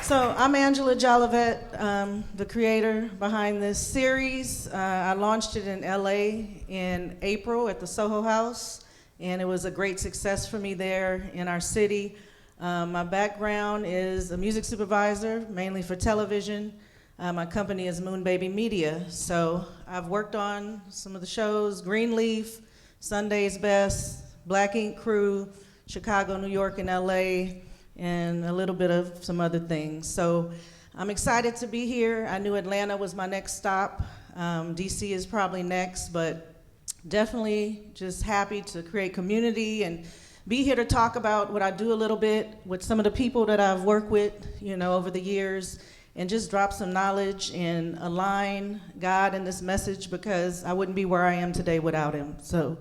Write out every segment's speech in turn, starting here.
So I'm Angela Jollivette, the creator behind this series. I launched it in LA in April at the Soho House, and it was a great success for me there in our city. My background is a music supervisor, mainly for television. My company is Moonbaby Media, so I've worked on some of the shows, Greenleaf, Sunday's Best, Black Ink Crew, Chicago, New York, and LA, and a little bit of some other things. So I'm excited to be here. I knew Atlanta was my next stop. DC is probably next, but definitely just happy to create community and be here to talk about what I do a little bit with some of the people that I've worked with, over the years, and just drop some knowledge and align God in this message, because I wouldn't be where I am today without him. So,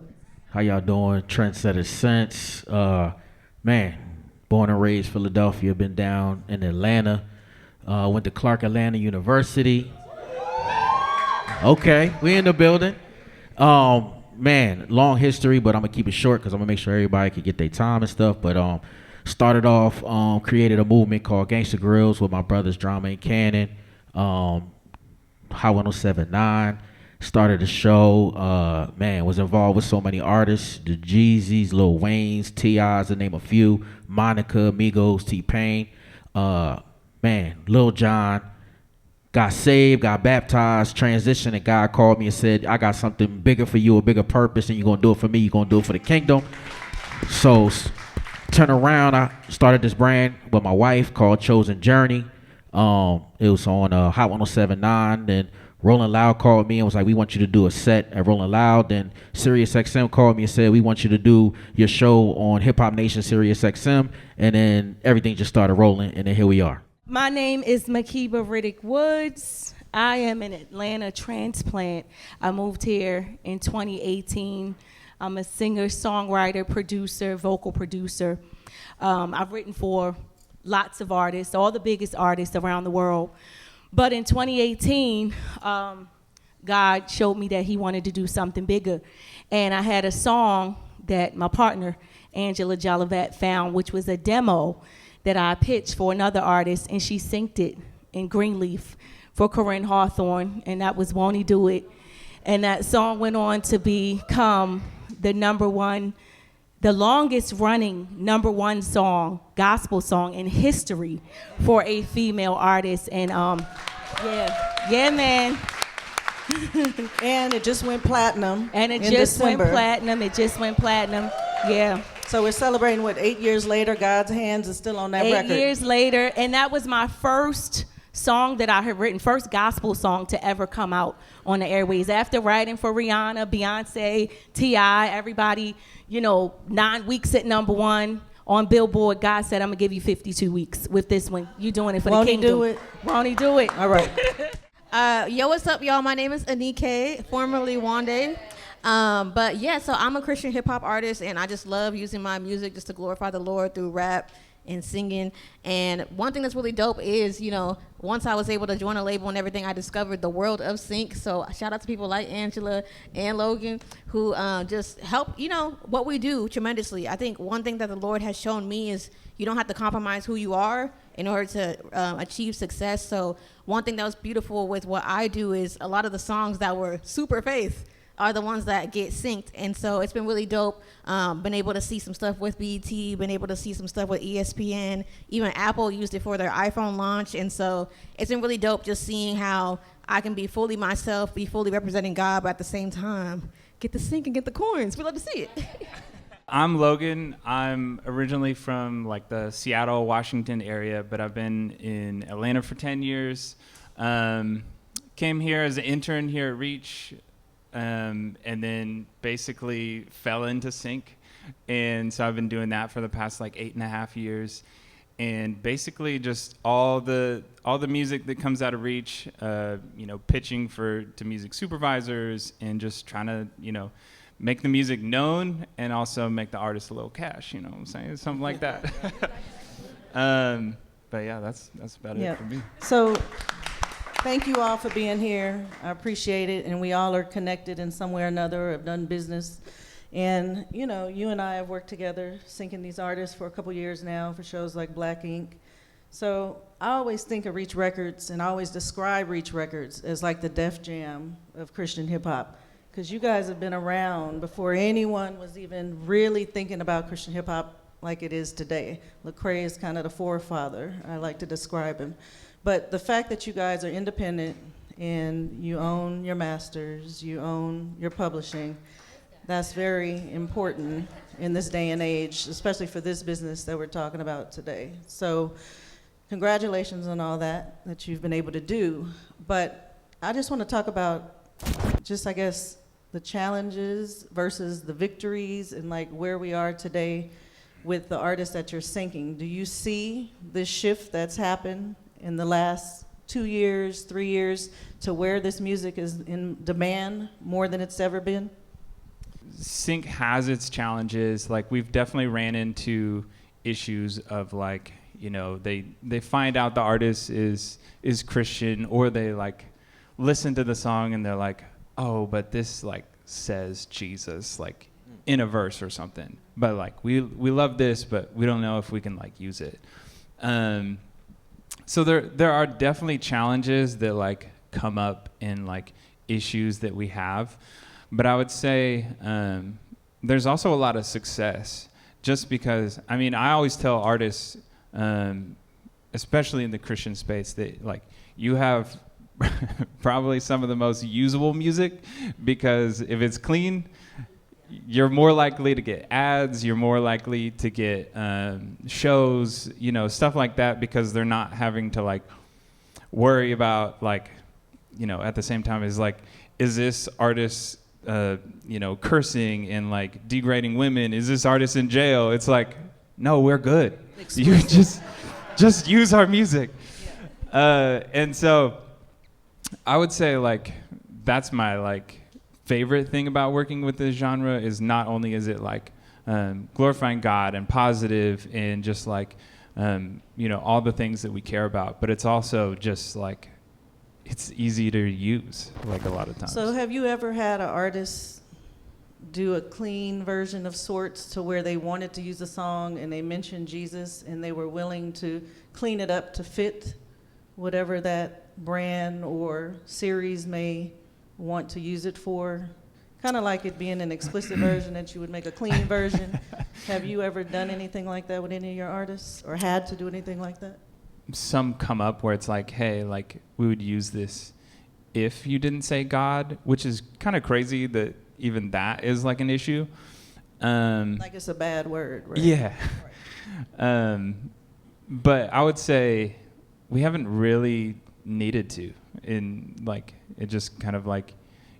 how y'all doing? Trendsetter since, born and raised Philadelphia, been down in Atlanta, went to Clark Atlanta University. Okay, we in the building. Long history, but I'm gonna keep it short because I'm gonna make sure everybody can get their time and stuff. But started off, created a movement called Gangsta Grills with my brothers Drama and Cannon, High 1079. Started a show, was involved with so many artists, the Jeezys, Lil Wayne's, T.I.'s, to name a few, Monica, Migos, T-Pain, Lil Jon, got saved, got baptized, transitioned, and God called me and said, I got something bigger for you, a bigger purpose, and you're going to do it for me, you're going to do it for the kingdom. So, turn around, I started this brand with my wife called Chosen Journey. It was on Hot 1079, then Rolling Loud called me and was like, we want you to do a set at Rolling Loud. Then SiriusXM called me and said, we want you to do your show on Hip Hop Nation SiriusXM. And then everything just started rolling, and then here we are. My name is Makeba Riddick-Woods. I am an Atlanta transplant. I moved here in 2018. I'm a singer, songwriter, producer, vocal producer. I've written for lots of artists, all the biggest artists around the world. But in 2018, God showed me that he wanted to do something bigger. And I had a song that my partner, Angela Jollivette, found, which was a demo that I pitched for another artist, and she synced it in Greenleaf for Corinne Hawthorne, and that was Won't He Do It. And that song went on to become the longest running #1 song, gospel song in history for a female artist. And man. And it just went platinum. And it in just December. went platinum. Yeah. So we're celebrating, 8 years later? God's hands is still on that record. 8 years later, and that was my first song that I had written, first gospel song to ever come out on the airways. After writing for Rihanna, Beyonce, T.I., everybody, 9 weeks at #1 on Billboard, God said, I'm gonna give you 52 weeks with this one. You doing it for the kingdom. Won't he do it? All right. Yo, what's up, y'all? My name is Anike, formerly Wande. So I'm a Christian hip hop artist, and I just love using my music just to glorify the Lord through rap and singing. And one thing that's really dope is, once I was able to join a label and everything, I discovered the world of sync. So shout out to people like Angela and Logan who just help, what we do tremendously. I think one thing that the Lord has shown me is you don't have to compromise who you are in order to achieve success. So one thing that was beautiful with what I do is a lot of the songs that were super faith are the ones that get synced. And so it's been really dope. Been able to see some stuff with BET, been able to see some stuff with ESPN. Even Apple used it for their iPhone launch. And so it's been really dope just seeing how I can be fully myself, be fully representing God, but at the same time, get the sync and get the coins. We love to see it. I'm Logan. I'm originally from the Seattle, Washington area, but I've been in Atlanta for 10 years. Came here as an intern here at Reach. And then basically fell into sync. And so I've been doing that for the past 8.5 years. And basically just all the music that comes out of Reach, pitching to music supervisors and just trying to, make the music known and also make the artist a little cash, you know what I'm saying? Something like that. But yeah, that's about it for me. So thank you all for being here. I appreciate it. And we all are connected in some way or another, have done business. And, you and I have worked together syncing these artists for a couple years now for shows like Black Ink, So I always think of Reach Records, and I always describe Reach Records as like the Def Jam of Christian hip hop, because you guys have been around before anyone was even really thinking about Christian hip hop like it is today. Lecrae is kind of the forefather, I like to describe him. But the fact that you guys are independent and you own your masters, you own your publishing, that's very important in this day and age, especially for this business that we're talking about today. So congratulations on all that you've been able to do. But I just want to talk about just, I guess, the challenges versus the victories and like where we are today with the artists that you're syncing. Do you see this shift that's happened in the last 2 years, 3 years, to where this music is in demand more than it's ever been? Sync has its challenges. Like, we've definitely ran into issues of like, you know, they find out the artist is Christian, or they like listen to the song and they're like, oh, but this like says Jesus like in a verse or something. But like we love this, but we don't know if we can like use it. So there are definitely challenges that like come up in like issues that we have. But I would say there's also a lot of success, just because, I mean, I always tell artists, especially in the Christian space, that like you have probably some of the most usable music, because if it's clean, you're more likely to get ads, you're more likely to get shows, you know, stuff like that, because they're not having to like worry about like, you know, at the same time is like, is this artist you know, cursing and like degrading women? Is this artist in jail? It's like, no, we're good. You just use our music. And so I would say like that's my like favorite thing about working with this genre, is not only is it like glorifying God and positive and just like you know, all the things that we care about, but it's also just like it's easy to use, like a lot of times. So have you ever had an artist do a clean version of sorts to where they wanted to use a song and they mentioned Jesus and they were willing to clean it up to fit whatever that brand or series may want to use it for? Kind of like it being an explicit version that you would make a clean version. Have you ever done anything like that with any of your artists, or had to do anything like that? Some come up where it's like, hey, like we would use this if you didn't say God, which is kind of crazy that even that is like an issue. Like it's a bad word, right? Yeah. Right. But I would say we haven't really needed to. In like, it just kind of like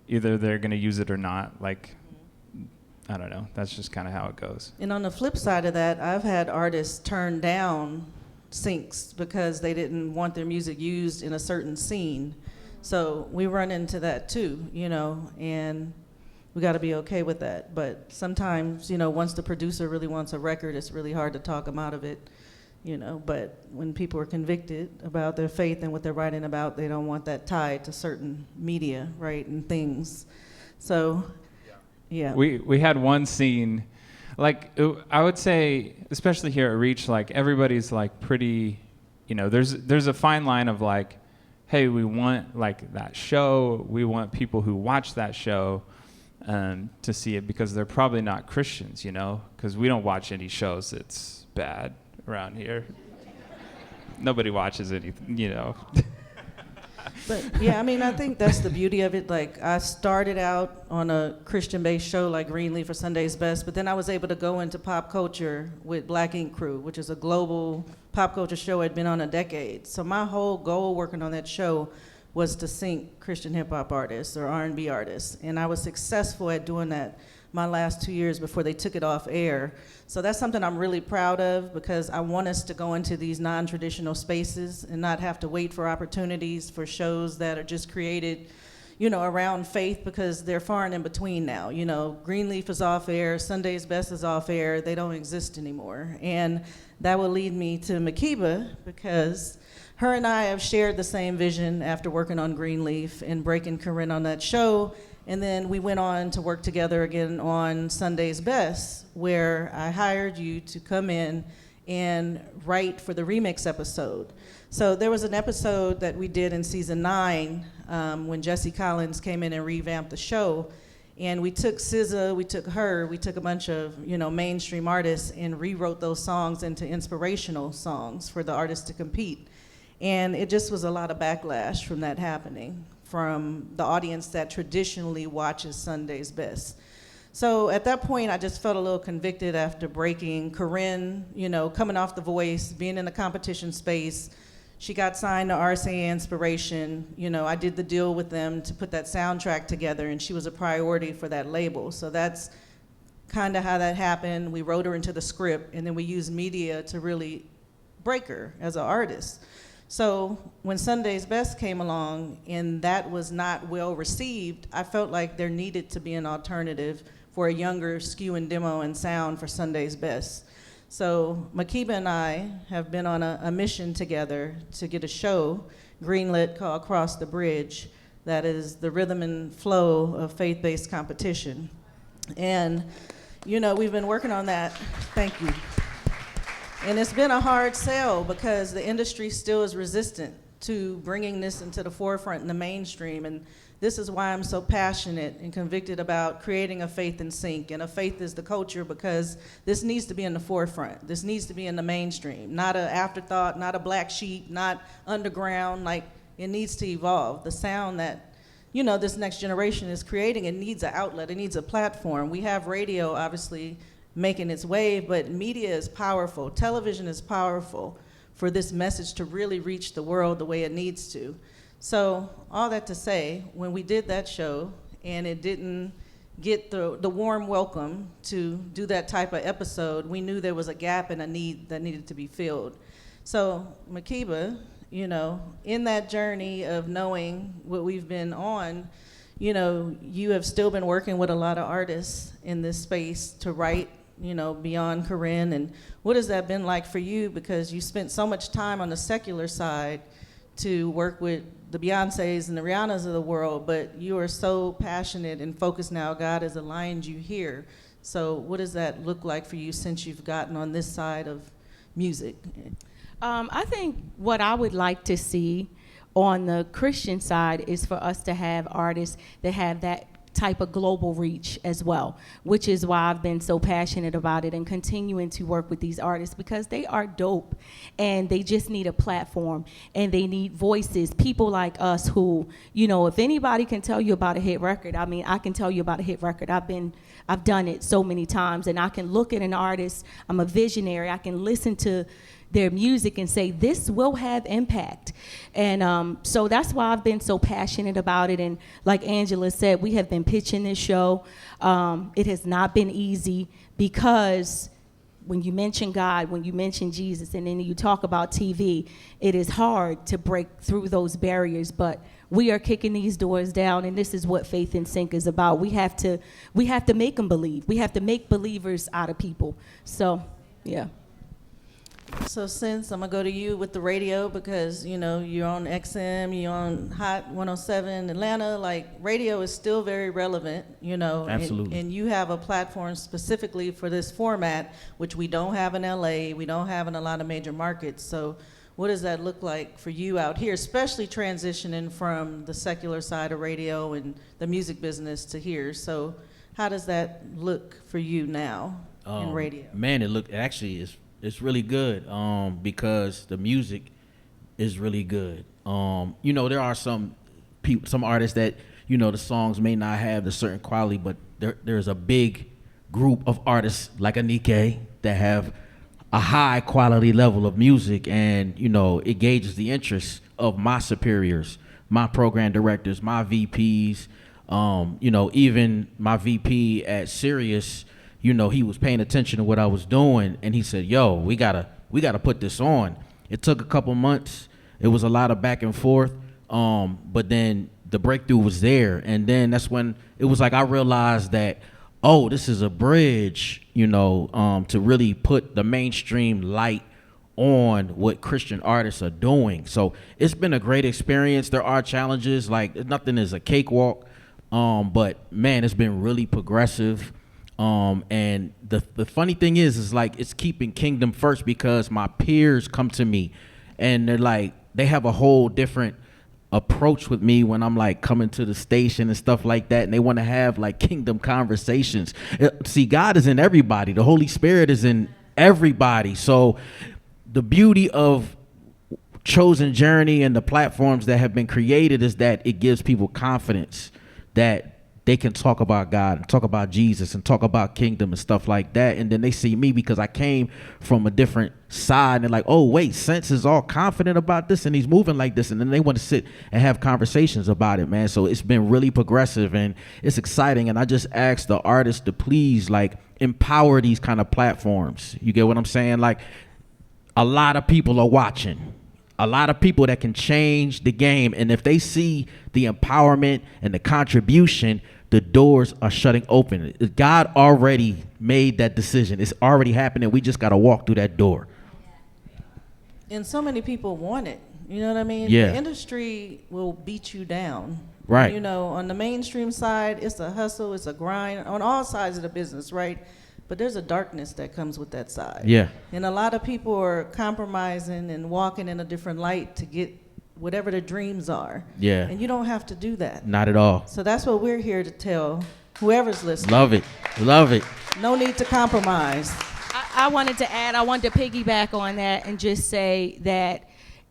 either they're going to use it or not. Like, I don't know. That's just kind of how it goes. And on the flip side of that, I've had artists turn down syncs because they didn't want their music used in a certain scene. So we run into that too, you know, and we got to be okay with that. But sometimes, you know, once the producer really wants a record, it's really hard to talk them out of it, you know. But when people are convicted about their faith and what they're writing about, they don't want that tied to certain media, right, and things. So, yeah. We had one scene. Like, I would say, especially here at Reach, like, everybody's, like, pretty, you know, there's a fine line of, like, hey, we want, like, that show. We want people who watch that show to see it, because they're probably not Christians, you know, because we don't watch any shows that's bad around here. Nobody watches anything, you know. But yeah, I mean, I think that's the beauty of it. Like, I started out on a Christian-based show like Greenleaf or Sunday's Best, but then I was able to go into pop culture with Black Ink Crew, which is a global pop culture show I'd been on a decade. So my whole goal working on that show was to sync Christian hip-hop artists or R&B artists, and I was successful at doing that my last 2 years before they took it off air. So that's something I'm really proud of, because I want us to go into these non-traditional spaces and not have to wait for opportunities for shows that are just created, you know, around faith, because they're far and in between now. You know, Greenleaf is off air, Sunday's Best is off air, they don't exist anymore. And that will lead me to Makeba, because her and I have shared the same vision after working on Greenleaf and breaking Corinne on that show. And then we went on to work together again on Sunday's Best, where I hired you to come in and write for the remix episode. So there was an episode that we did in season 9 when Jesse Collins came in and revamped the show. And we took SZA, we took her, we took a bunch of mainstream artists and rewrote those songs into inspirational songs for the artists to compete. And it just was a lot of backlash from that happening, from the audience that traditionally watches Sunday's Best. So at that point, I just felt a little convicted after breaking. Corinne, coming off The Voice, being in the competition space, she got signed to RCA Inspiration. I did the deal with them to put that soundtrack together, and she was a priority for that label. So that's kind of how that happened. We wrote her into the script, and then we used media to really break her as an artist. So when Sunday's Best came along and that was not well received, I felt like there needed to be an alternative for a younger skew and demo and sound for Sunday's Best. So Makeba and I have been on a mission together to get a show greenlit called Cross the Bridge that is the rhythm and flow of faith-based competition. And we've been working on that. Thank you. And it's been a hard sell because the industry still is resistant to bringing this into the forefront in the mainstream. And this is why I'm so passionate and convicted about creating a faith in sync. And a faith is the culture, because this needs to be in the forefront. This needs to be in the mainstream, not an afterthought, not a black sheep, not underground. Like, it needs to evolve. The sound that this next generation is creating, it needs an outlet, it needs a platform. We have radio, obviously, making its wave, but media is powerful. Television is powerful for this message to really reach the world the way it needs to. So all that to say, when we did that show and it didn't get the warm welcome to do that type of episode, we knew there was a gap and a need that needed to be filled. So Makeba, in that journey of knowing what we've been on, you have still been working with a lot of artists in this space to write, beyond Corinne. And what has that been like for you? Because you spent so much time on the secular side to work with the Beyoncés and the Rihannas of the world, but you are so passionate and focused now. God has aligned you here. So what does that look like for you since you've gotten on this side of music? I think what I would like to see on the Christian side is for us to have artists that have that type of global reach as well, which is why I've been so passionate about it and continuing to work with these artists, because they are dope and they just need a platform and they need voices, people like us who, if anybody can tell you about a hit record, I can tell you about a hit record. I've done it so many times, and I can look at an artist, I'm a visionary, I can listen to their music and say, this will have impact. And so that's why I've been so passionate about it. And like Angela said, we have been pitching this show. It has not been easy, because when you mention God, when you mention Jesus, and then you talk about TV, it is hard to break through those barriers. But we are kicking these doors down, and this is what Faith in Sync is about. We have to make them believe. We have to make believers out of people. So, yeah. So since I'm gonna go to you with the radio, because you're on XM, you're on Hot 107 Atlanta, like radio is still very relevant, Absolutely. And you have a platform specifically for this format, which we don't have in LA, we don't have in a lot of major markets. So what does that look like for you out here, especially transitioning from the secular side of radio and the music business to here? So how does that look for you now in radio? Man, it's really good, because the music is really good. There are some artists that, the songs may not have the certain quality, but there's a big group of artists like Anike that have a high quality level of music, and, it gauges the interests of my superiors, my program directors, my VPs, even my VP at Sirius. He was paying attention to what I was doing, and he said, yo, we gotta put this on. It took a couple months. It was a lot of back and forth, but then the breakthrough was there. And then that's when it was like I realized that, this is a bridge, to really put the mainstream light on what Christian artists are doing. So it's been a great experience. There are challenges, like nothing is a cakewalk, but man, it's been really progressive. And the funny thing is like it's keeping kingdom first because my peers come to me and they're like, they have a whole different approach with me when I'm like coming to the station and stuff like that, and they want to have like kingdom conversations. See, God is in everybody. The Holy Spirit is in everybody. So the beauty of Chosen Journey and the platforms that have been created is that it gives people confidence that they can talk about God and talk about Jesus and talk about kingdom and stuff like that. And then they see me because I came from a different side and they're like, oh, wait, Sense is all confident about this and he's moving like this. And then they want to sit and have conversations about it, man. So it's been really progressive and it's exciting. And I just ask the artists to please like empower these kind of platforms. You get what I'm saying? Like a lot of people are watching. A lot of people that can change the game. And if they see the empowerment and the contribution, the doors are shutting open. God already made that decision. It's already happening. We just got to walk through that door. And so many people want it. You know what I mean? Yeah. The industry will beat you down. Right. You know, on the mainstream side, it's a hustle, it's a grind on all sides of the business, right? But there's a darkness that comes with that side. Yeah. And a lot of people are compromising and walking in a different light to get whatever their dreams are. Yeah. And you don't have to do that. Not at all. So that's what we're here to tell whoever's listening. Love it. Love it. No need to compromise. I wanted to add, I wanted to piggyback on that and just say that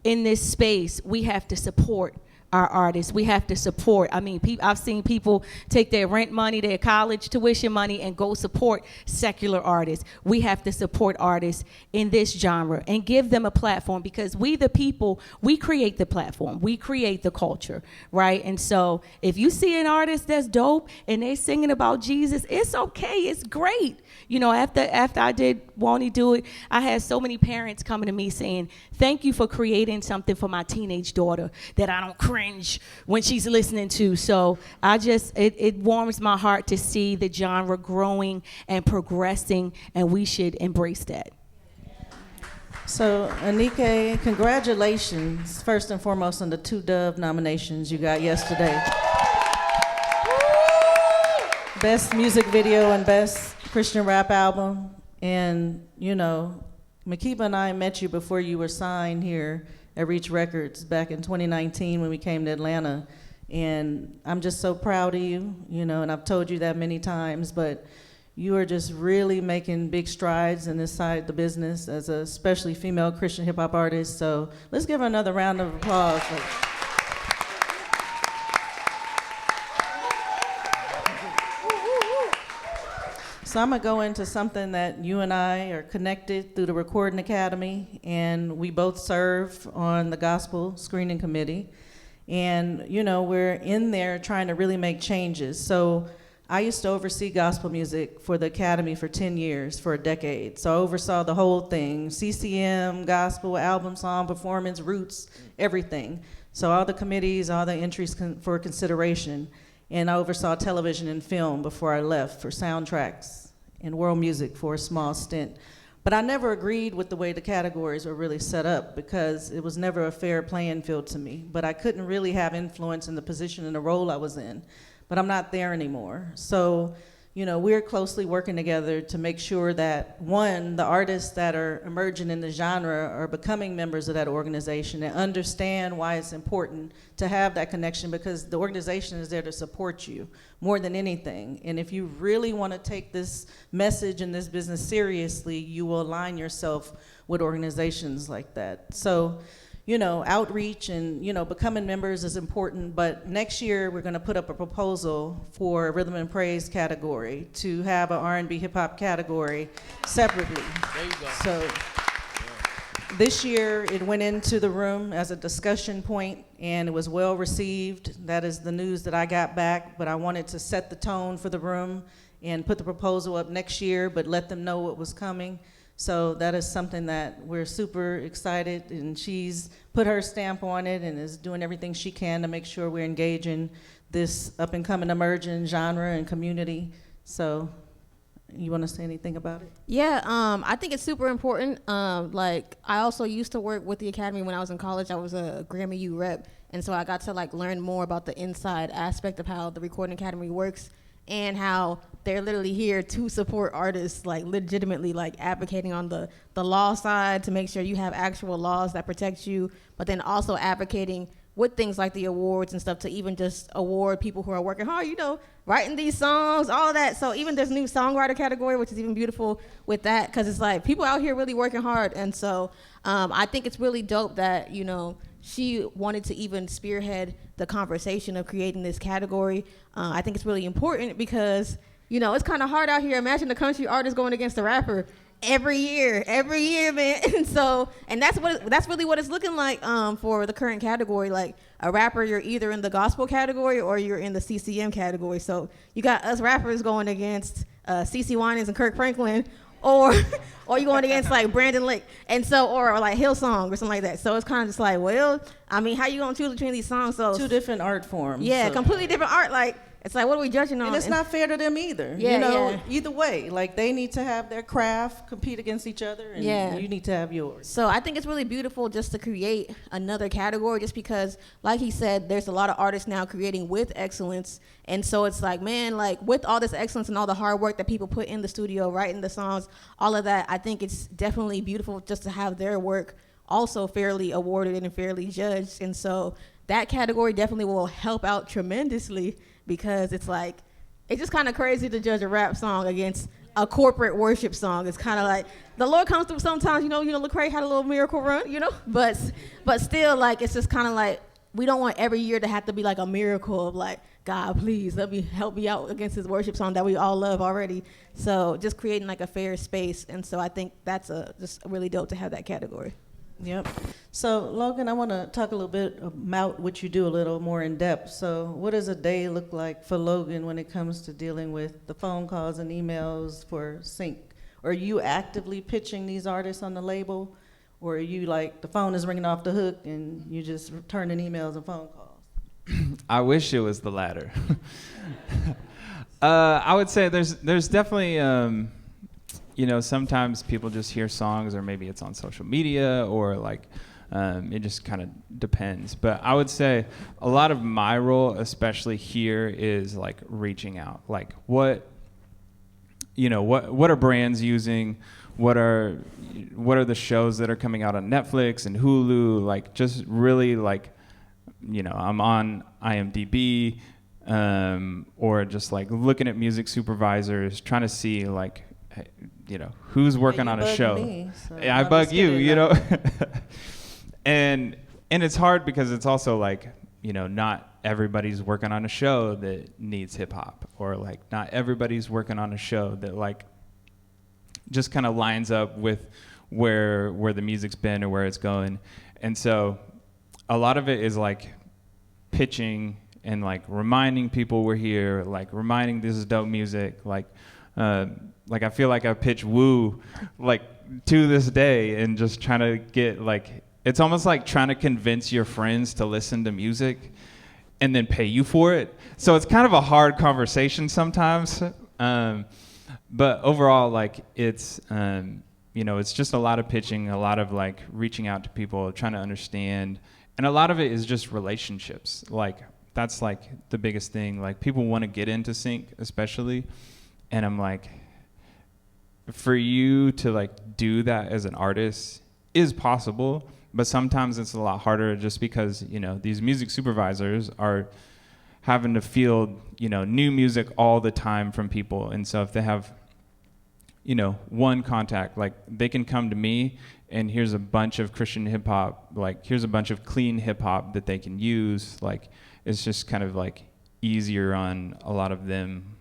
in this space, we have to support our artists. We have to support. I mean, I've seen people take their rent money, their college tuition money, and go support secular artists. We have to support artists in this genre and give them a platform because we, the people, we create the platform. We create the culture, right? And so if you see an artist that's dope and they're singing about Jesus, it's okay. It's great. You know, after I did Won't He Do It, I had so many parents coming to me saying, thank you for creating something for my teenage daughter that I don't cringe when she's listening to. So it warms my heart to see the genre growing and progressing, and we should embrace that. So, Anike, congratulations, first and foremost, on the 2 Dove nominations you got yesterday. Best music video and best Christian rap album. And, you know, Makeba and I met you before you were signed here at Reach Records back in 2019 when we came to Atlanta. And I'm just so proud of you, you know, and I've told you that many times, but you are just really making big strides in this side of the business as a especially female Christian hip hop artist. So let's give her another round of applause. So I'm gonna go into something that you and I are connected through the Recording Academy, and we both serve on the Gospel Screening Committee. And, you know, we're in there trying to really make changes. So I used to oversee gospel music for the Academy for 10 years, for a decade. So I oversaw the whole thing, CCM, gospel, album, song, performance, roots, everything. So all the committees, all the entries for consideration. And I oversaw television and film before I left for soundtracks and world music for a small stint. But I never agreed with the way the categories were really set up because it was never a fair playing field to me. But I couldn't really have influence in the position and the role I was in. But I'm not there anymore. So, you know, we're closely working together to make sure that, one, the artists that are emerging in the genre are becoming members of that organization and understand why it's important to have that connection, because the organization is there to support you more than anything. And if you really want to take this message and this business seriously, you will align yourself with organizations like that. So, you know, outreach and, you know, becoming members is important, but next year we're gonna put up a proposal for a rhythm and praise category to have an R&B hip hop category separately. There you go. So this year it went into the room as a discussion point and it was well received. That is the news that I got back, but I wanted to set the tone for the room and put the proposal up next year, but let them know what was coming. So that is something that we're super excited, and she's put her stamp on it and is doing everything she can to make sure we're engaging this up-and-coming emerging genre and community. So you want to say anything about it? Yeah, I think it's super important. Like, I also used to work with the Academy when I was in college. I was a Grammy U rep, and so I got to like learn more about the inside aspect of how the Recording Academy works. and how they're literally here to support artists, like legitimately like advocating on the law side to make sure you have actual laws that protect you, but then also advocating with things like the awards and stuff to even just award people who are working hard, you know, writing these songs, all that. So even there's a new songwriter category, which is even beautiful with that, because it's like people out here really working hard. And so I think it's really dope that, you know, she wanted to even spearhead the conversation of creating this category. I think it's really important because, you know, it's kind of hard out here. Imagine a country artist going against a rapper every year, man. And so, and that's really what it's looking like for the current category. Like a rapper, you're either in the gospel category or you're in the CCM category. So you got us rappers going against CeCe Winans and Kirk Franklin, or you're going against like Brandon Lake, and so or like Hillsong or something like that. So it's kind of just like, well, I mean, how you gonna choose between these songs? So Two different art forms. yeah, so. completely different art. Like it's like, what are we judging on? And it's not fair to them either. Yeah, you know, yeah. either way, like they need to have their craft compete against each other, and Yeah. you need to have yours. So I think it's really beautiful just to create another category, just because, like he said, there's a lot of artists now creating with excellence. And so it's like, man, like with all this excellence and all the hard work that people put in the studio, writing the songs, all of that, I think it's definitely beautiful just to have their work also fairly awarded and fairly judged. And so that category definitely will help out tremendously, because it's like, it's just kind of crazy to judge a rap song against a corporate worship song. It's kind of like the Lord comes through sometimes, you know, Lecrae had a little miracle run, you know, but still, like, it's just kind of like, we don't want every year to have to be like a miracle of like, God, please help me out against this worship song that we all love already. So just creating like a fair space. And so I think that's just really dope to have that category. Yep. So Logan, I want to talk a little bit about what you do a little more in depth. So what does a day look like for Logan when it comes to dealing with the phone calls and emails for sync? Are you actively pitching these artists on the label, or are you like the phone is ringing off the hook and you just returning emails and phone calls? I wish it was the latter. I would say there's definitely you know, sometimes people just hear songs, or maybe it's on social media, or like it just kind of depends. But I would say a lot of my role, especially here, is like reaching out. Like what are brands using? What are the shows that are coming out on Netflix and Hulu? Like just really like, you know, I'm on IMDb, or just like looking at music supervisors, trying to see like, you know, who's working on a show. Me, so yeah, I bug you, you know. and it's hard because it's also like, you know, not everybody's working on a show that needs hip hop, or like not everybody's working on a show that like just kind of lines up with where the music's been or where it's going. And so a lot of it is like pitching and like reminding people we're here, like reminding this is dope music, like I feel like I pitch Woo like to this day, and just trying to get like, it's almost like trying to convince your friends to listen to music and then pay you for it. So it's kind of a hard conversation sometimes. But overall, like it's, you know, it's just a lot of pitching, a lot of like reaching out to people, trying to understand. And a lot of it is just relationships. Like that's like the biggest thing. Like people want to get into sync, especially. And I'm like, for you to like do that as an artist is possible, but sometimes it's a lot harder just because, you know, these music supervisors are having to field, you know, new music all the time from people. And so if they have, you know, one contact, like they can come to me and here's a bunch of Christian hip hop, like here's a bunch of clean hip hop that they can use. Like it's just kind of like easier on a lot of them.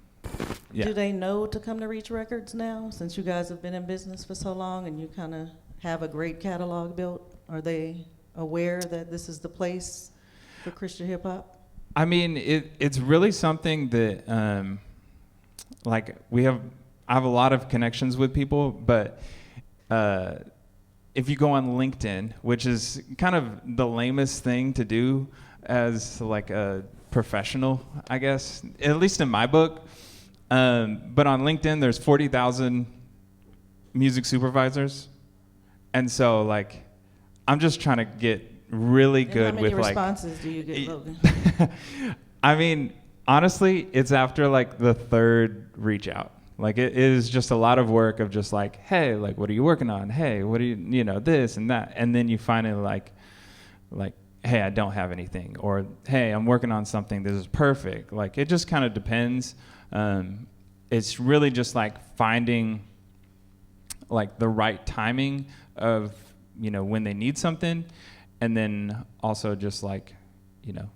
Yeah. Do they know to come to Reach Records now, since you guys have been in business for so long and you kind of have a great catalog built? Are they aware that this is the place for Christian hip hop? I mean, it's really something that, like I have a lot of connections with people, but if you go on LinkedIn, which is kind of the lamest thing to do as like a professional, I guess, at least in my book. But on LinkedIn, there's 40,000 music supervisors. And so like, I'm just trying to get really good with like. How many responses do you get, Logan? I mean, Honestly, it's after like the third reach out. Like it is just a lot of work of just like, hey, like what are you working on? Hey, what do you know, this and that. And then you finally like, hey, I don't have anything. Or hey, I'm working on something. This is perfect. Like it just kind of depends. It's really just like finding like the right timing of, you know, when they need something. And then also just like, you know,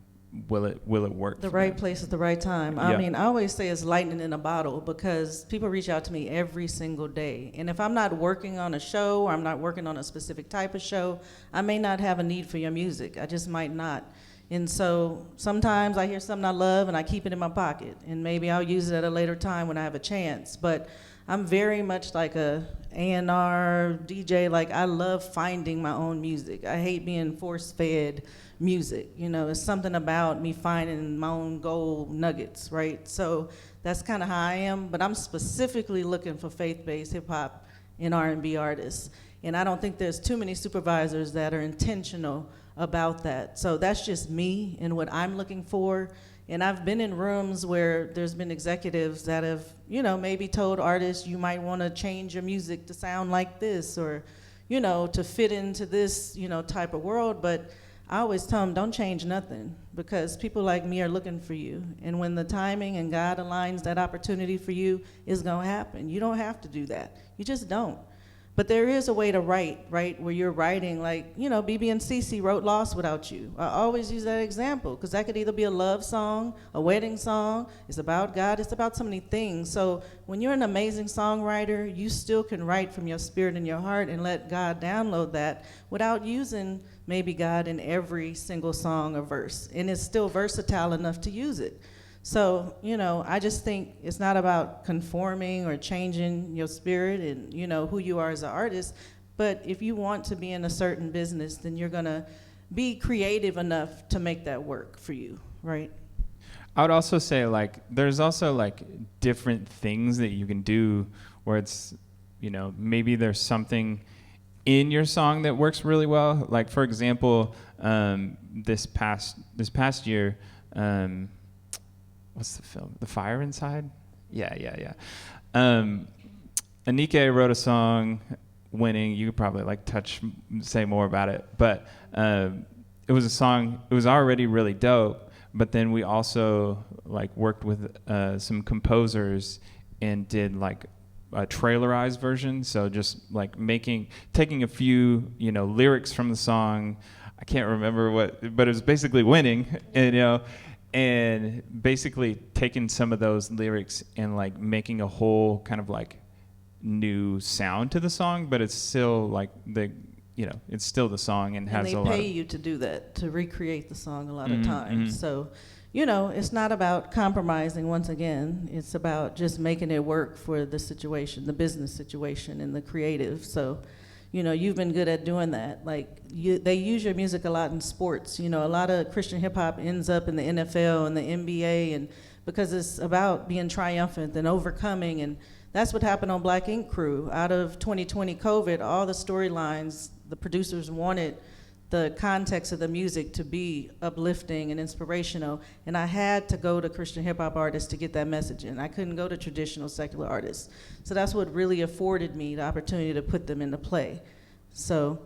will it work? The right place at the right time. Yeah. I mean, I always say it's lightning in a bottle because people reach out to me every single day. And if I'm not working on a show or I'm not working on a specific type of show, I may not have a need for your music. I just might not. And so sometimes I hear something I love and I keep it in my pocket. And maybe I'll use it at a later time when I have a chance. But I'm very much like a A&R DJ. Like I love finding my own music. I hate being force-fed music. You know, it's something about me finding my own gold nuggets, right? So that's kind of how I am. But I'm specifically looking for faith-based hip-hop and R&B artists. And I don't think there's too many supervisors that are intentional about that. So that's just me and what I'm looking for. And I've been in rooms where there's been executives that have, you know, maybe told artists you might want to change your music to sound like this or, you know, to fit into this, you know, type of world. But I always tell them, don't change nothing because people like me are looking for you. And when the timing and God aligns that opportunity for you, it's going to happen. You don't have to do that. You just don't. But there is a way to write, right, where you're writing like, you know, BB and CeCe wrote Lost Without You. I always use that example because that could either be a love song, a wedding song. It's about God. It's about so many things. So when you're an amazing songwriter, you still can write from your spirit and your heart and let God download that without using maybe God in every single song or verse. And it's still versatile enough to use it. So, you know, I just think it's not about conforming or changing your spirit and, you know, who you are as an artist. But if you want to be in a certain business, then you're going to be creative enough to make that work for you, right? I would also say, like, there's also, like, different things that you can do where it's, you know, maybe there's something in your song that works really well. Like, for example, this past year, what's the film? The Fire Inside? Yeah. Anike wrote a song, Winning. You could probably like say more about it, but it was a song. It was already really dope. But then we also like worked with some composers and did like a trailerized version. So just like taking a few, you know, lyrics from the song. I can't remember what, but it was basically Winning, and you know. And basically taking some of those lyrics and like making a whole kind of like new sound to the song, but it's still like it's still the song and has a lot. And they pay you to do that, to recreate the song a lot of times. So, you know, it's not about compromising once again. It's about just making it work for the situation, the business situation and the creative. So, you know, you've been good at doing that. Like, they use your music a lot in sports. You know, a lot of Christian hip hop ends up in the NFL and the NBA, and because it's about being triumphant and overcoming, and that's what happened on Black Ink Crew. Out of 2020 COVID, all the storylines, the producers wanted the context of the music to be uplifting and inspirational, and I had to go to Christian hip hop artists to get that message in. I couldn't go to traditional secular artists. So that's what really afforded me the opportunity to put them into play. So,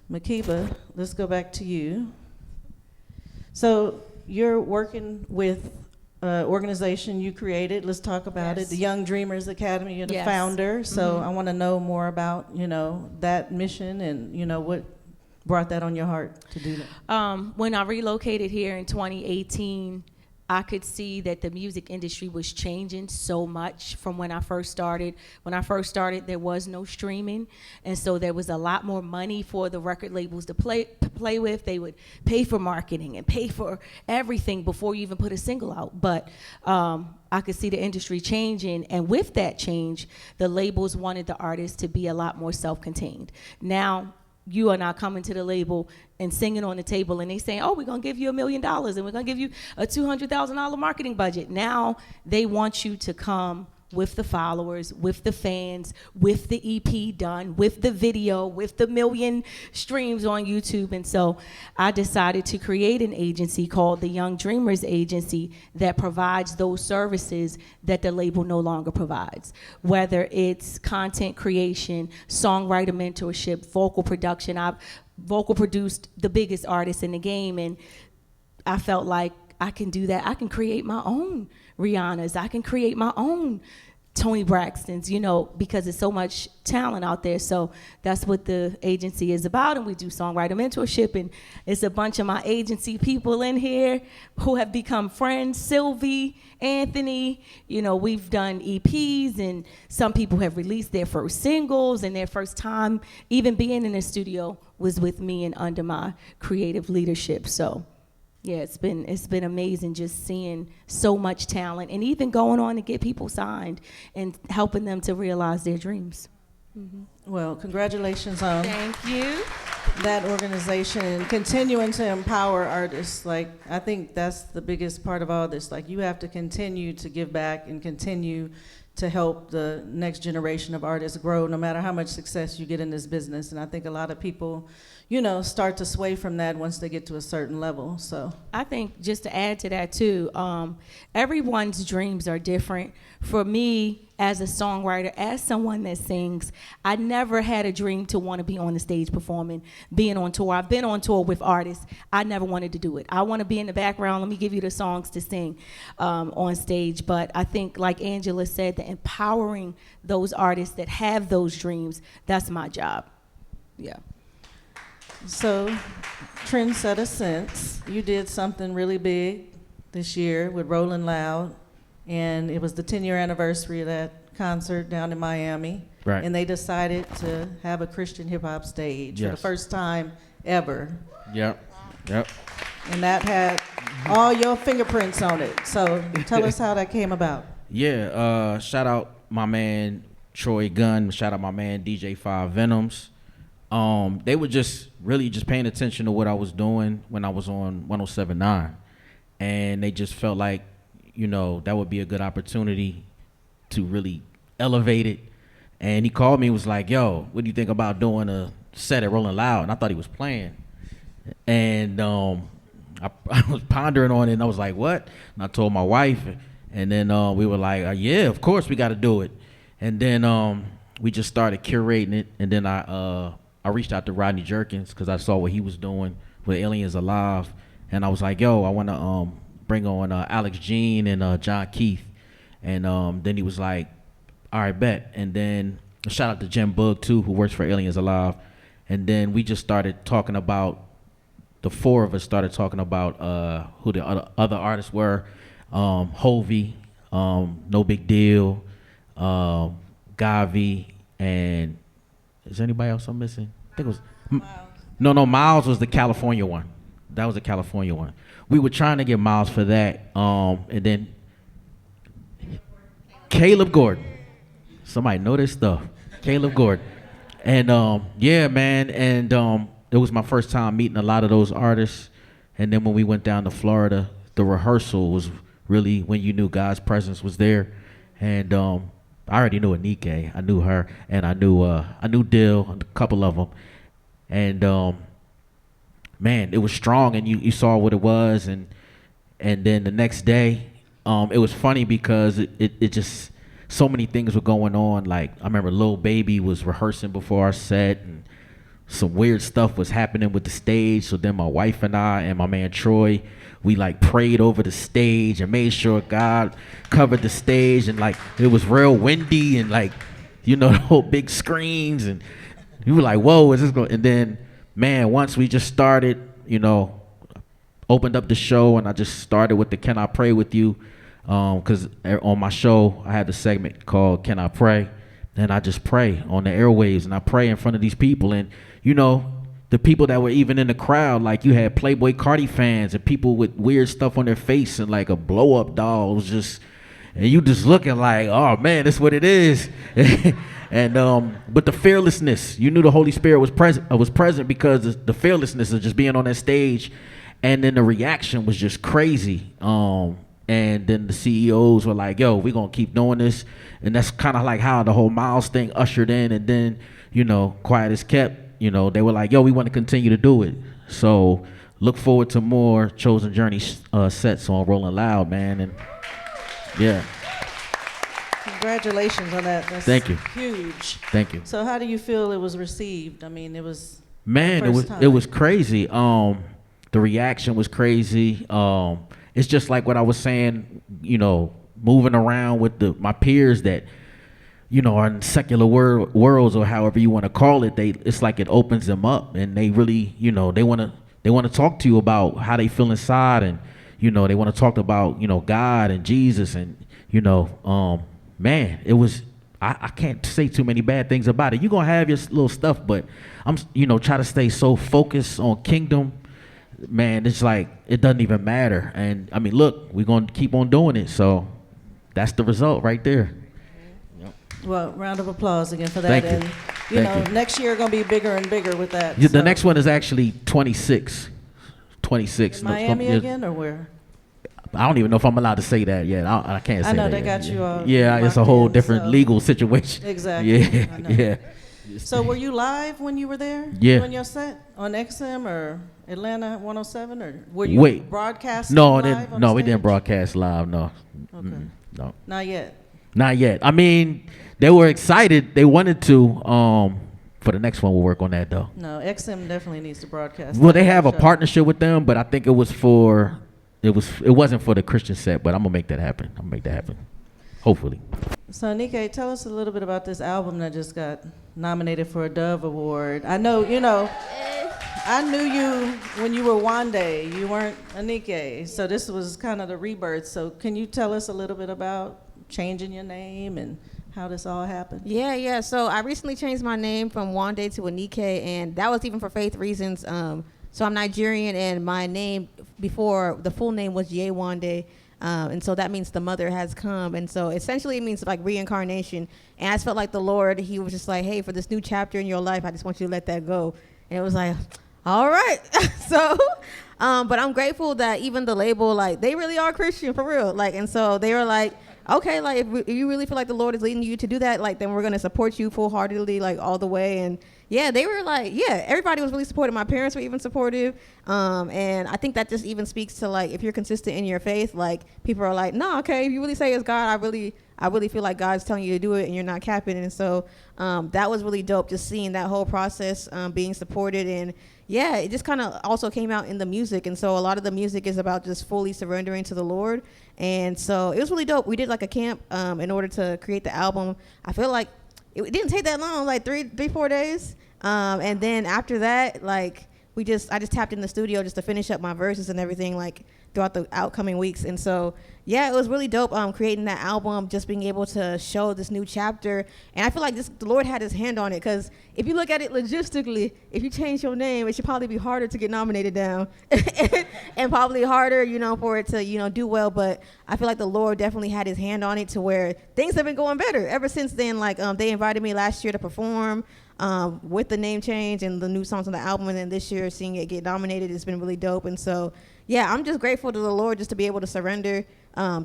Makeba, let's go back to you. So you're working with an organization you created. Let's talk about it. The Young Dreamers Academy. You're the founder. So I want to know more about, you know, that mission and, you know, what brought that on your heart to do that? When I relocated here in 2018, I could see that the music industry was changing so much from when I first started. When I first started, there was no streaming, and so there was a lot more money for the record labels to play with. They would pay for marketing and pay for everything before you even put a single out. But I could see the industry changing, and with that change, the labels wanted the artists to be a lot more self-contained. Now, you are not coming to the label and singing on the table and they saying, oh, we're going to give you $1 million and we're going to give you a $200,000 marketing budget. Now they want you to come with the followers, with the fans, with the EP done, with the video, with the million streams on YouTube. And so I decided to create an agency called the Young Dreamers Agency that provides those services that the label no longer provides, whether it's content creation, songwriter mentorship, vocal production. I've vocal produced the biggest artists in the game, and I felt like I can do that. I can create my own Rihannas. I can create my own Tony Braxtons, you know, because there's so much talent out there. So that's what the agency is about, and we do songwriter mentorship, and it's a bunch of my agency people in here who have become friends. Sylvie, Anthony, you know, we've done EPs, and some people have released their first singles, and their first time even being in the studio was with me and under my creative leadership. So yeah, it's been amazing just seeing so much talent, and even going on to get people signed and helping them to realize their dreams. Mm-hmm. Well, congratulations on Thank you. that organization and continuing to empower artists. Like, I think that's the biggest part of all this. Like, you have to continue to give back and continue to help the next generation of artists grow, no matter how much success you get in this business. And I think a lot of people, you know, start to sway from that once they get to a certain level. So I think just to add to that too, everyone's dreams are different. For me, as a songwriter, as someone that sings, I never had a dream to want to be on the stage performing, being on tour. I've been on tour with artists. I never wanted to do it. I want to be in the background. Let me give you the songs to sing on stage. But I think, like Angela said, the empowering those artists that have those dreams, that's my job. Yeah. So, Trendsetter Sense, you did something really big this year with Rolling Loud, and it was the 10-year anniversary of that concert down in Miami. Right. And they decided to have a Christian hip-hop stage for the Yes. first time ever. Yep. And that had all your fingerprints on it. So tell us how that came about. Yeah, shout out my man Troy Gunn, shout out my man DJ Five Venoms. They were just really just paying attention to what I was doing when I was on 107.9, and they just felt like, you know, that would be a good opportunity to really elevate it. And he called me and was like, yo, what do you think about doing a set at Rolling Loud? And I thought he was playing. And I was pondering on it, and I was like, what? And I told my wife, and then we were like, yeah, of course we got to do it. And then we just started curating it, and then I reached out to Rodney Jerkins because I saw what he was doing with Aliens Alive, and I was like, yo, I want to bring on Alex Jean and John Keith. And then he was like, all right, bet. And then shout out to Jim Bug too, who works for Aliens Alive. And then we just started talking about, the four of us started talking about who the other artists were. Hovey, No Big Deal, Gavi, and is there anybody else I'm missing? I think it was No, Miles was the California one. That was the California one. We were trying to get Miles for that. And then Caleb Gordon. Somebody know this stuff. Caleb Gordon. And yeah, man, and it was my first time meeting a lot of those artists. And then when we went down to Florida, the rehearsal was really when you knew God's presence was there. And I already knew Anike. I knew her, and I knew Dill, a couple of them. And man, it was strong, and you saw what it was. And then the next day, it was funny because it just, so many things were going on. Like, I remember Lil Baby was rehearsing before our set, and some weird stuff was happening with the stage. So then my wife and I and my man Troy, we like prayed over the stage and made sure God covered the stage. And like, it was real windy, and like, you know, the whole big screens, and you were like, whoa, is this going? And then, man, once we just started, you know, opened up the show, and I just started with the Can I Pray With You? Because on my show, I had the segment called Can I Pray? And I just pray on the airwaves, and I pray in front of these people. And, you know, the people that were even in the crowd, like you had Playboy Cardi fans and people with weird stuff on their face and like a blow-up doll. It was just, and you just looking like, oh, man, that's what it is. And but the fearlessness, you knew the Holy Spirit was present because the fearlessness of just being on that stage. And then the reaction was just crazy. and then the CEOs were like, yo, we're going to keep doing this. And that's kind of like how the whole Miles thing ushered in. And then, you know, quiet as kept, you know, they were like, yo, we want to continue to do it. So look forward to more Chosen Journey sets on Rolling Loud, man. And yeah. Congratulations on that. That's Thank you. Huge. Thank you. So how do you feel it was received? I mean, it was Man, it was crazy. The reaction was crazy. It's just like what I was saying, you know, moving around with my peers that, you know, are in secular worlds or however you want to call it. It's like it opens them up, and they really, you know, they want to talk to you about how they feel inside, and, you know, they want to talk about, you know, God and Jesus, and, you know, man, it was. I can't say too many bad things about it. You're going to have your little stuff, but I'm, you know, try to stay so focused on kingdom. Man, it's like, it doesn't even matter. And I mean, look, we're going to keep on doing it. So that's the result right there. Yep. Well, round of applause again for that. Thank you. And, you Thank know, you. next year going to be bigger and bigger with that. Yeah, so. the next one is actually 26. 26. In Miami again, or where? I don't even know if I'm allowed to say that yet. I can't say that. I know they yet. got you all. Yeah, it's a locked whole in, different so. legal situation. Exactly. Yeah, I know. yeah. So were you live when you were there? Yeah. Doing your set on XM or Atlanta 107, or were you broadcasting No, live on no, the we stage? didn't broadcast live. No. Okay. No. Not yet. Not yet. I mean, they were excited. They wanted to. For the next one, we'll work on that though. No, XM definitely needs to broadcast. Well, they have a show. partnership with them, but I think it was for. It wasn't for the Christian set, but I'm gonna make that happen. Hopefully. So Anike, tell us a little bit about this album that just got nominated for a Dove Award. I know, you know, I knew you when you were Wande. You weren't Anike, so this was kind of the rebirth. So can you tell us a little bit about changing your name and how this all happened? Yeah. So I recently changed my name from Wande to Anike, and that was even for faith reasons. So I'm Nigerian, and my name before, the full name was Yewande, and so that means the mother has come, and so essentially it means like reincarnation. And I just felt like the Lord, he was just like, hey, for this new chapter in your life, I just want you to let that go. And it was like, all right. So, but I'm grateful that even the label, like, they really are Christian for real. Like, and so they were like, okay, like, if you really feel like the Lord is leading you to do that, like, then we're going to support you full-heartedly, like, all the way. And yeah, they were like, yeah, everybody was really supportive. My parents were even supportive. And I think that just even speaks to, like, if you're consistent in your faith, like, people are like, no, okay, if you really say it's God, I really feel like God's telling you to do it and you're not capping. And so that was really dope, just seeing that whole process being supported. And yeah, it just kind of also came out in the music. And so a lot of the music is about just fully surrendering to the Lord. And so it was really dope. We did like a camp in order to create the album. I feel like it didn't take that long, like 4 days. And then after that, like I just tapped in the studio just to finish up my verses and everything, like throughout the outcoming weeks. And so, yeah, it was really dope creating that album, just being able to show this new chapter. And I feel like the Lord had his hand on it, because if you look at it logistically, if you change your name, it should probably be harder to get nominated down and probably harder, for it to, do well. But I feel like the Lord definitely had his hand on it to where things have been going better ever since then. Like they invited me last year to perform with the name change and the new songs on the album. And then this year, seeing it get nominated, it's been really dope. And so, yeah, I'm just grateful to the Lord just to be able to surrender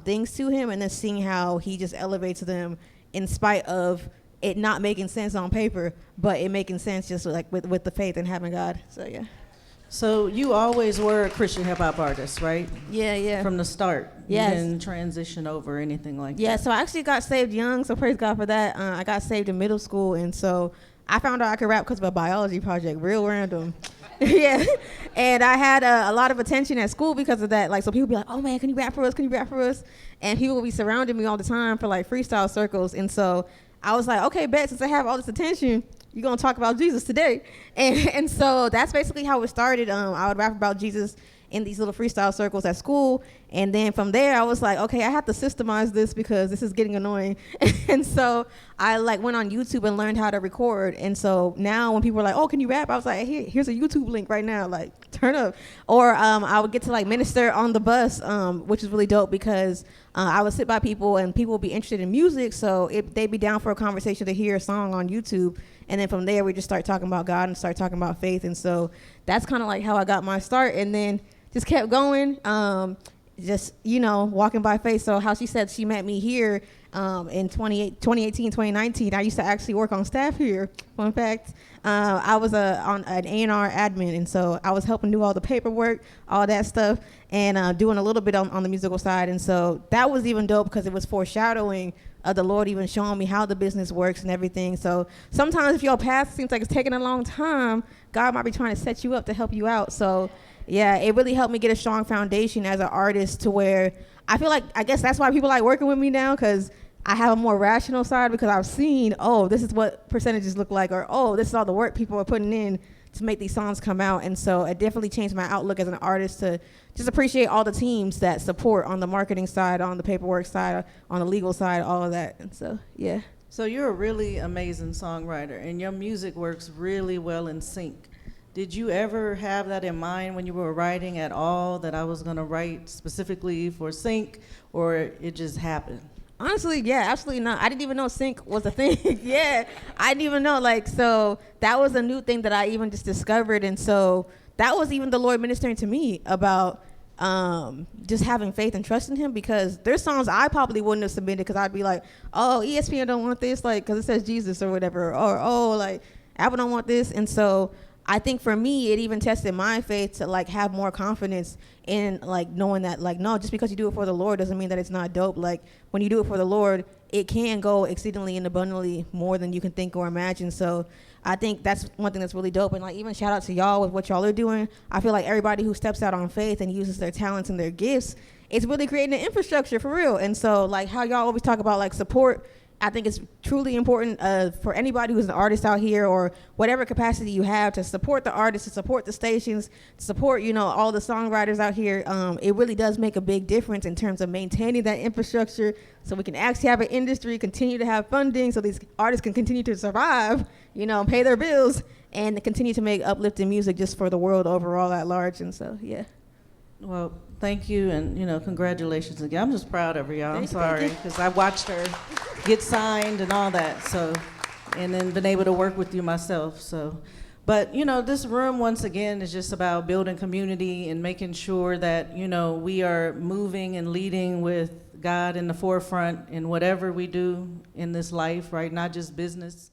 things to him, and then seeing how he just elevates them in spite of it not making sense on paper, but it making sense just like with the faith and having God. So, yeah. So you always were a Christian hip hop artist, right? Yeah. From the start. Yes. You didn't transition over or anything like that. Yeah, so I actually got saved young, so praise God for that. I got saved in middle school, and so I found out I could rap because of a biology project, real random. Yeah, and I had a lot of attention at school because of that. Like, so people be like, "Oh man, can you rap for us? Can you rap for us?" And people would be surrounding me all the time for like freestyle circles. And so I was like, "Okay, bet, since I have all this attention, you're gonna talk about Jesus today." And so that's basically how it started. I would rap about Jesus in these little freestyle circles at school, and then from there I was like, okay, I have to systemize this because this is getting annoying. And so I like went on YouTube and learned how to record. And so now when people are like, oh, can you rap, I was like, here's a YouTube link right now, like turn up. Or I would get to like minister on the bus, which is really dope because I would sit by people and people would be interested in music, so they'd be down for a conversation to hear a song on YouTube. And then from there we just start talking about God and start talking about faith. And so that's kind of like how I got my start, and then just kept going. just, walking by faith. So how she said she met me here in 2018, 2019, I used to actually work on staff here. Fun fact, I was on an A&R admin, and so I was helping do all the paperwork, all that stuff, and doing a little bit on the musical side. And so that was even dope because it was foreshadowing of the Lord even showing me how the business works and everything. So sometimes if your path seems like it's taking a long time, God might be trying to set you up to help you out. So yeah, it really helped me get a strong foundation as an artist to where I feel like, I guess that's why people like working with me now, because I have a more rational side, because I've seen, this is what percentages look like, or this is all the work people are putting in to make these songs come out. And so it definitely changed my outlook as an artist to just appreciate all the teams that support on the marketing side, on the paperwork side, on the legal side, all of that. And so, yeah. So you're a really amazing songwriter, and your music works really well in sync. Did you ever have that in mind when you were writing at all, that I was going to write specifically for sync, or it just happened? Honestly, yeah, absolutely not. I didn't even know sync was a thing. Yeah, I didn't even know. So that was a new thing that I even just discovered. And so that was even the Lord ministering to me about just having faith and trust in him, because there's songs I probably wouldn't have submitted because I'd be like, ESPN don't want this, because it says Jesus or whatever, or Apple don't want this. And so I think for me, it even tested my faith to have more confidence in knowing that no, just because you do it for the Lord doesn't mean that it's not dope. When you do it for the Lord, it can go exceedingly and abundantly more than you can think or imagine. So I think that's one thing that's really dope. And even shout out to y'all with what y'all are doing. I feel like everybody who steps out on faith and uses their talents and their gifts, it's really creating an infrastructure for real. And so how y'all always talk about support, I think it's truly important for anybody who's an artist out here, or whatever capacity you have, to support the artists, to support the stations, to support, all the songwriters out here. It really does make a big difference in terms of maintaining that infrastructure, so we can actually have an industry, continue to have funding, so these artists can continue to survive, pay their bills, and continue to make uplifting music just for the world overall at large. And so, yeah. Well, thank you, and congratulations again. I'm just proud of her, y'all. I'm sorry, because I watched her get signed and all that, and then been able to work with you myself. But this room once again is just about building community and making sure that we are moving and leading with God in the forefront in whatever we do in this life, right? Not just business.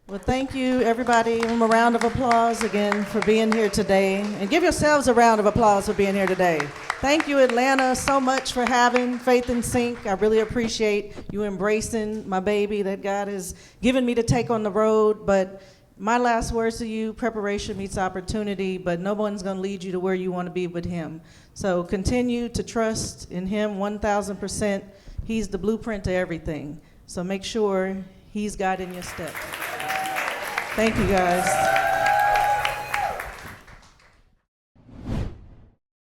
Well, thank you, everybody. Give them a round of applause again for being here today. And give yourselves a round of applause for being here today. Thank you, Atlanta, so much for having Faith in Sync. I really appreciate you embracing my baby that God has given me to take on the road. But my last words to you, preparation meets opportunity, but no one's going to lead you to where you want to be with him. So continue to trust in him 1,000%. He's the blueprint to everything. So make sure he's guiding your steps. Thank you, guys.